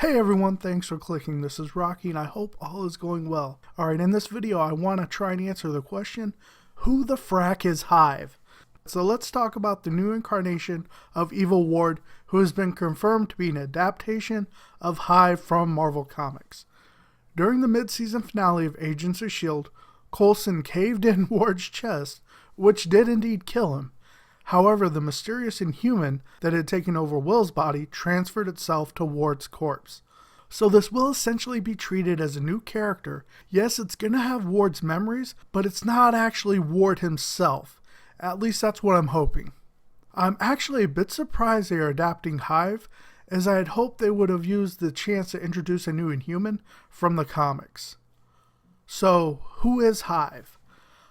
Hey everyone, thanks for clicking. This is Rocky and I hope all is going well. Alright, in this video I want to try and answer the question, who the frack is Hive? So let's talk about the new incarnation of Evil Ward, who has been confirmed to be an adaptation of Hive from Marvel Comics. During the mid-season finale of Agents of s.h.i.e.l.d., Coulson caved in Ward's chest, which did indeed kill him. However, the mysterious Inhuman that had taken over Will's body transferred itself to Ward's corpse. So this will essentially be treated as a new character. Yes, it's going to have Ward's memories, but it's not actually Ward himself. At least that's what I'm hoping. I'm actually a bit surprised they are adapting Hive, as I had hoped they would have used the chance to introduce a new Inhuman from the comics. So, who is Hive?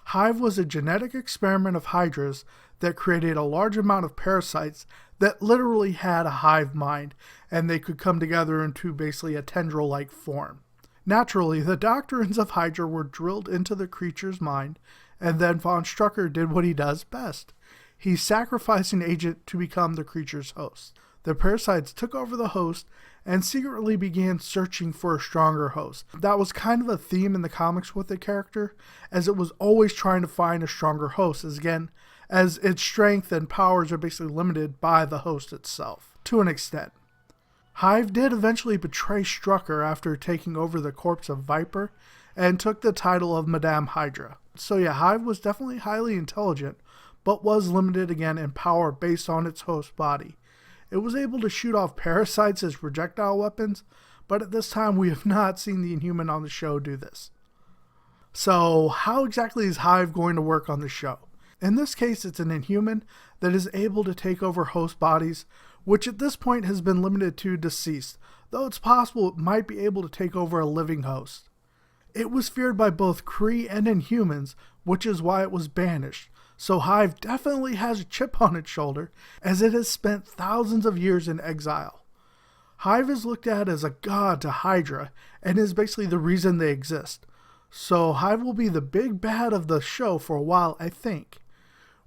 Hive was a genetic experiment of Hydra's that created a large amount of parasites that literally had a hive mind, and they could come together into basically a tendril-like form. Naturally, the doctrines of Hydra were drilled into the creature's mind, and then von Strucker did what he does best. He sacrificed an agent to become the creature's host. The parasites took over the host and secretly began searching for a stronger host. That was kind of a theme in the comics with the character, as it was always trying to find a stronger host, as its strength and powers are basically limited by the host itself, to an extent. Hive did eventually betray Strucker after taking over the corpse of Viper, and took the title of Madame Hydra. So yeah, Hive was definitely highly intelligent, but was limited again in power based on its host body. It was able to shoot off parasites as projectile weapons, but at this time we have not seen the Inhuman on the show do this. So how exactly is Hive going to work on the show? In this case, it's an Inhuman that is able to take over host bodies, which at this point has been limited to deceased, though it's possible it might be able to take over a living host. It was feared by both Kree and Inhumans, which is why it was banished, so Hive definitely has a chip on its shoulder, as it has spent thousands of years in exile. Hive is looked at as a god to Hydra, and is basically the reason they exist. So Hive will be the big bad of the show for a while, I think.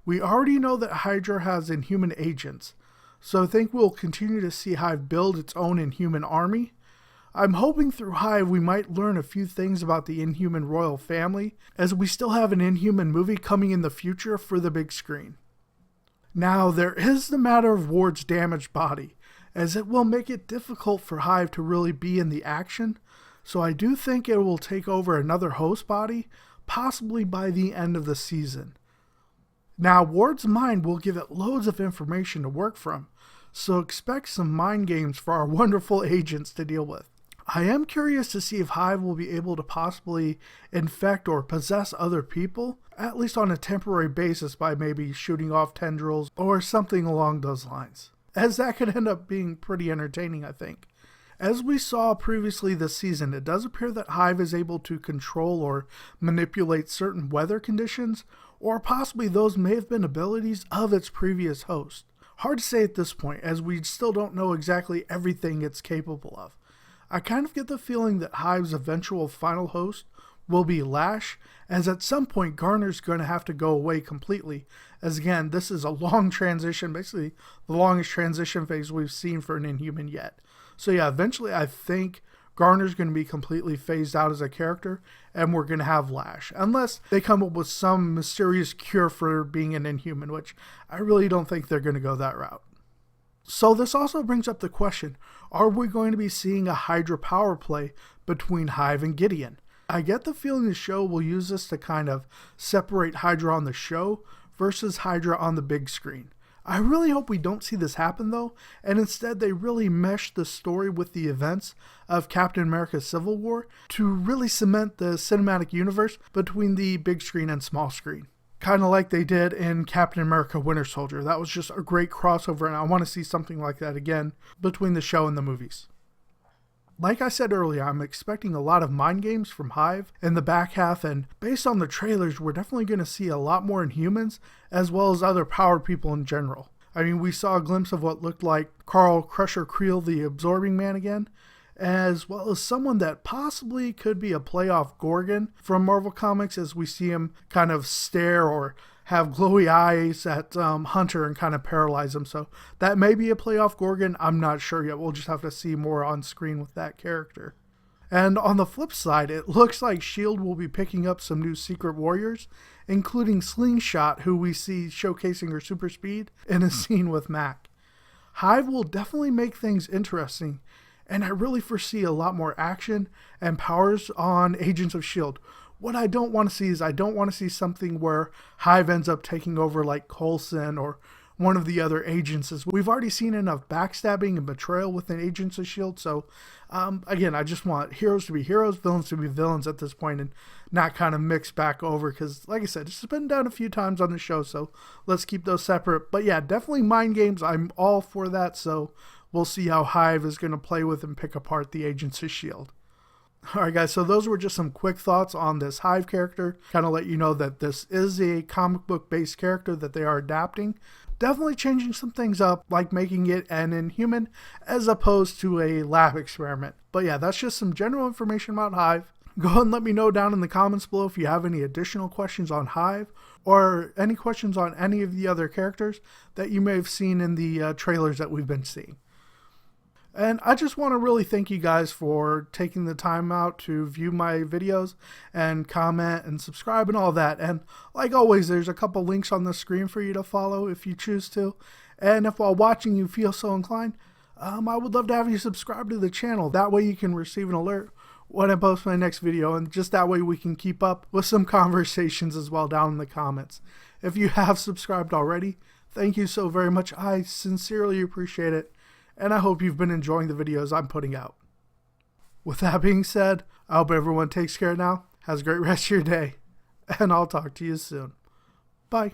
We already know that Hydra has Inhuman agents, so I think we'll continue to see Hive build its own Inhuman army. I'm hoping through Hive we might learn a few things about the Inhuman royal family, as we still have an Inhuman movie coming in the future for the big screen. Now, there is the matter of Ward's damaged body, as it will make it difficult for Hive to really be in the action, so I do think it will take over another host body, possibly by the end of the season. Now, Ward's mind will give it loads of information to work from, so expect some mind games for our wonderful agents to deal with. I am curious to see if Hive will be able to possibly infect or possess other people, at least on a temporary basis by maybe shooting off tendrils or something along those lines, as that could end up being pretty entertaining, I think. As we saw previously this season, it does appear that Hive is able to control or manipulate certain weather conditions, or possibly those may have been abilities of its previous host. Hard to say at this point, as we still don't know exactly everything it's capable of. I kind of get the feeling that Hive's eventual final host will be Lash, as at some point Garner's going to have to go away completely, as again, this is a long transition, basically the longest transition phase we've seen for an Inhuman yet. So yeah, eventually I think Garner's going to be completely phased out as a character, and we're going to have Lash. Unless they come up with some mysterious cure for being an Inhuman, which I really don't think they're going to go that route. So this also brings up the question, are we going to be seeing a Hydra power play between Hive and Gideon? I get the feeling the show will use this to kind of separate Hydra on the show versus Hydra on the big screen. I really hope we don't see this happen though, and instead they really mesh the story with the events of Captain America Civil War to really cement the cinematic universe between the big screen and small screen. Kind of like they did in Captain America Winter Soldier. That was just a great crossover, and I want to see something like that again between the show and the movies. Like I said earlier, I'm expecting a lot of mind games from Hive in the back half, and based on the trailers, we're definitely going to see a lot more Inhumans, as well as other powered people in general. I mean, we saw a glimpse of what looked like Carl Crusher Creel the Absorbing Man again, as well as someone that possibly could be a playoff Gorgon from Marvel Comics, as we see him kind of stare or have glowy eyes at Hunter and kind of paralyze him. So that may be a play off Gorgon. I'm not sure yet. We'll just have to see more on screen with that character. And on the flip side, it looks like S.h.i.e.L.D. will be picking up some new secret warriors, including Slingshot, who we see showcasing her super speed in a scene with Mac. Hive will definitely make things interesting, and I really foresee a lot more action and powers on Agents of S.h.i.e.L.D. What I don't want to see is I don't want to see something where Hive ends up taking over like Coulson or one of the other agents. As we've already seen enough backstabbing and betrayal within Agents of S.h.i.e.L.D. So again, I just want heroes to be heroes, villains to be villains at this point, and not kind of mix back over, because like I said, it's been done a few times on the show, so let's keep those separate. But yeah, definitely mind games. I'm all for that, so we'll see how Hive is going to play with and pick apart the Agents of S.h.i.e.L.D. Alright guys, so those were just some quick thoughts on this Hive character. Kind of let you know that this is a comic book based character that they are adapting. Definitely changing some things up, like making it an Inhuman as opposed to a lab experiment. But yeah, that's just some general information about Hive. Go ahead and let me know down in the comments below if you have any additional questions on Hive, or any questions on any of the other characters that you may have seen in the trailers that we've been seeing. And I just want to really thank you guys for taking the time out to view my videos and comment and subscribe and all that. And like always, there's a couple links on the screen for you to follow if you choose to. And if while watching you feel so inclined, I would love to have you subscribe to the channel. That way you can receive an alert when I post my next video. And just that way we can keep up with some conversations as well down in the comments. If you have subscribed already, thank you so very much. I sincerely appreciate it. And I hope you've been enjoying the videos I'm putting out. With that being said, I hope everyone takes care now, has a great rest of your day, and I'll talk to you soon. Bye.